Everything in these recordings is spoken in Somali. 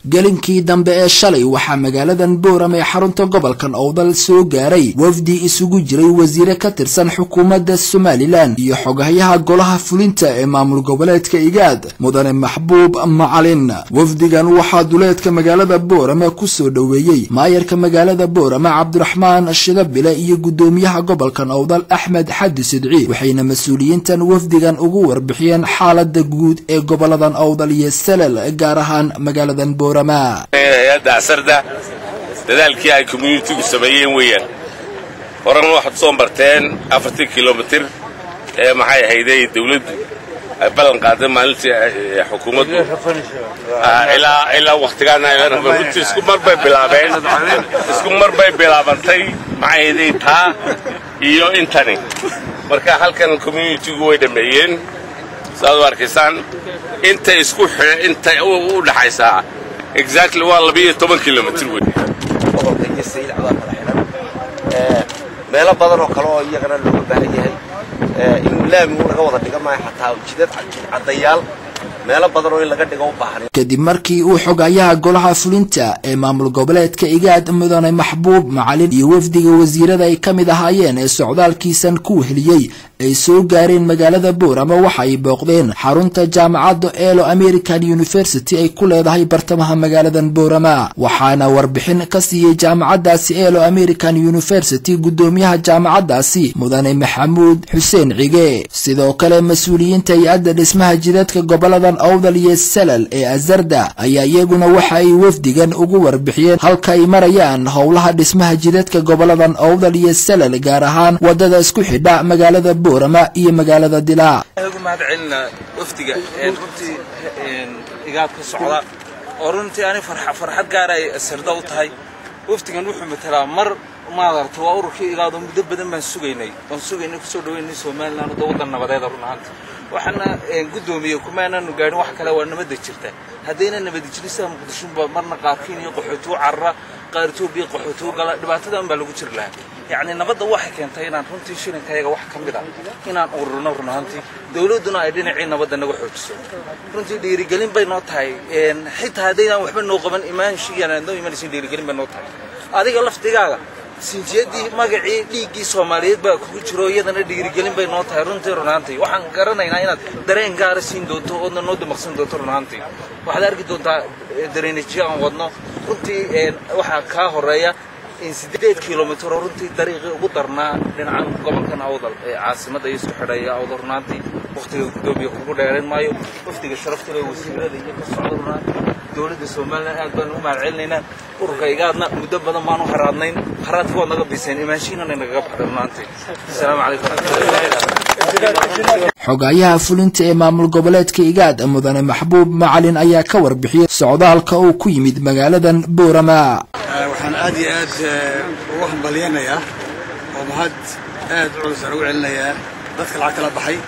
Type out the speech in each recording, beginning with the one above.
gelinkii dambe ee shalay waxaa magaaladan Boorama ee xarunta gobolkan Awdal soo gaaray wafdi isugu jiray wasiir ka tirsan xukuumadda Somaliland iyo xogahayaha golaha fulinta ee maamul goboleedka Igaad mudane Maxbuub Macalin. wafdigan waxaa duleedka magaalada Boorama ku soo dhaweeyay maayarka magaalada Boorama Cabdiraxmaan Shidabile iyo gudoomiyaha gobolkan Awdal Axmed Xadi Sidci, waxayna mas'uuliyiintan wafdigan ugu warbixiyeen xaaladda guud ee goboladan Awdal iyo Salal gaar ahaan magaaladan هذا عسرده dadaalkii ay community-gu sameeyeen weeyaan horan waxaad soo marteen 40 kilomitir ee maxay ahaydey dawladdu ay balan qaaday maalintii xukuumaddu ilaa waqtigan ay isku mar bay bilaabantay maxay ahaydey taa iyo intani marka halkan community-gu way dhameeyeen saad arkaysaan inta isku inta u dhaxaysa exactly 12 kilomitir weey gobolka Sayid Cabdal Madaxna meelo badan oo kale oo iyagana loo baahan yahay in laami uu laga wada dhigo ma xataa jidad cadayaal meelo badan oo laga dhigo u baahan. kadib markii uu xogayaha golaha fulinta ee maamul goboleedka Igaad mudane Maxbuub Macalin iyo wafdiga wasiirada ay kamid ahaayeen ee socdaalkiisan ku heliyay ay soo gaareen magaalada Boorama waxa ay booqdeen xarunta jaamacadda Elo American University ay ku leedahay bartamaha magaaladan Boorama, waxaana warbixin ka siiyay jaamacaddaasi Elo American University gudoomiyaha jaamacaddaasi mudane Maxamuud Xuseen Cige. sidoo kale mas'uuliyiinta hay'adda dhismaha jidadka goboladan Awdal iyo Salal ee Azarda ayaa iyaguna waxa ay wafdigan ugu warbixiyeen halka ay marayaan howlaha dhismaha jidadka goboladan Awdal iyo Salal gaar ahaan wadada isku xidha magaalada Boorama iyo magaalada Dilaa. ugu mahadcelina wafdiga runtii Igaad ka socda oo runtii ani farxad gaar ay Azarda u tahay. wafdigan wuxuu matalaa mar maadarta waa ururkii Igaad oo muddo badan baan sugaynay ku soo dhaweynay Soomaaliland oo wadan nabadeed runaanti waxana gudoomiye kumaananu gaarin wax kale waa nabad jirta hadayna nabad jirista Muqdisho marna qaarkiin iyo qaxooto carra qaarto bi qaxooto gala dhibaatadan baa lagu jirlaa يعني نبض واحد كان تينا runtii shilinkayaga wax kamid ah inaan ururno runtii dawladuna ay dhinacii nabadda naga xoojiso runtii dhiirigelin bay noo tahay xitaa hadayna waxba noo qaban imaanshiina noo imanaysin dhiirigelin bay noo tahay adiga laftigaaga sinjiyadii magacii dhiigii Soomaaliyeed baa ku jiro iyadana dhiirigelin bay noo tahay runtii waxaan garanaynaa inaad dareen gaar ah siin doonto oo noo damaqsan doonto runtii waxaad arki doontaa dareenjiga aan wadno runtii waxa ka horeeya in 8 kilomitir runtii dariiqii ugu darnaa dhinacan gobolkan Awdal ee caasimadda isku xidhaya Awdal runtii waqtiga gudoomiye kugu dheereen maayo waqtiga sharafta leh wasiirada iyo ka socda runtii dawladda Soomaaliland aad baan u mahadcelinaynaa ururka Igaadna muddo badan baan u haraadnayn haraadkood naga biseen imaashiina naga baxday runtii. Assalaamu calaykum. xogayaha fulinta ee maamul goboleedka Igaad mudane Maxbuub Macalin ayaa ka warbixiyay socdaalka uu ku yimid magaaladan Boorama. waxaan aad iyo aad ugu hambalyeynaya oo mahad aad culus ugu celinaya dadka lacag kala baxay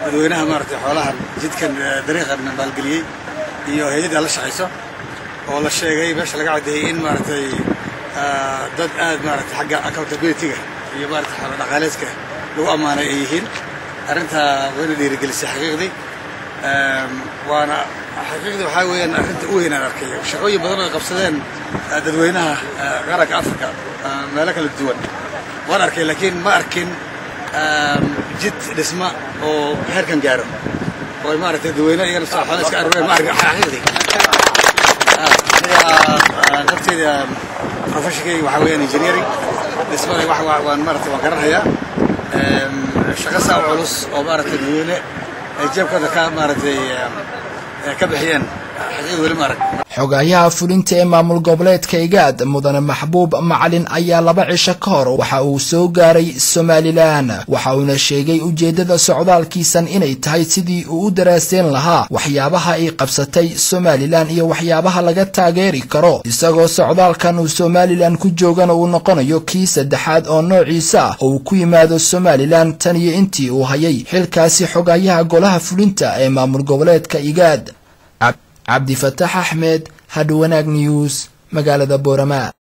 dadweynaha maartay xoolahan jidkan dariiqan maalgeliyay iyo hay'adda la shaqeyso oo la sheegay meesha laga cadeeyay in maartay dad aad maartay xagga accountability-ga iyo maartay xal dhaqaaleedka lagu amaanay ay yihiin arinta wayna dhiirigelisay xaqiiqdii waana xaqiiqdii waxa weeyaan arinta u weyn aan arkay shaqooyin badan oo qabsadeen dadweynaha qaranka Afrika meelo kala duwan waan arkay laakiin ma arkin jid dhisma oo heerkan gaaro oo maartay dadweynaha iyo saxaafadda iska arureen ma arkin xaqiiqdii nafteeda professionally waxa weeyaan engineering dhismada waan maartay waan garanayaa shaqo saa culus oo maartay dadweyne ay jeebkooda ka maartay ka bixiyeen xaqiiqdii wali ma arag. xogayaha fulinta ee maamul goboleedka Igaad mudane Maxbuub Macalin ayaa 2 cisho ka hor waxa uu soo gaaray Somaliland, waxa uu sheegay ujeedada socdaalkiisan inay tahay sidii uu u daraaseen lahaa waxyaabaha ay qabsatay Somaliland iyo waxyaabaha laga taageeri karo, isagoo socdaalkan uu Somaliland ku joogana uu noqonayo kii saddexaad oo noociisa ah oo ku yimaado Somaliland tan iyo intii uu hayay xilkaasi xogayaha golaha fulinta ee maamul goboleedka Igaad. Cabdi Fataax Axmed, Hadwanaag News, magaalada Boorama.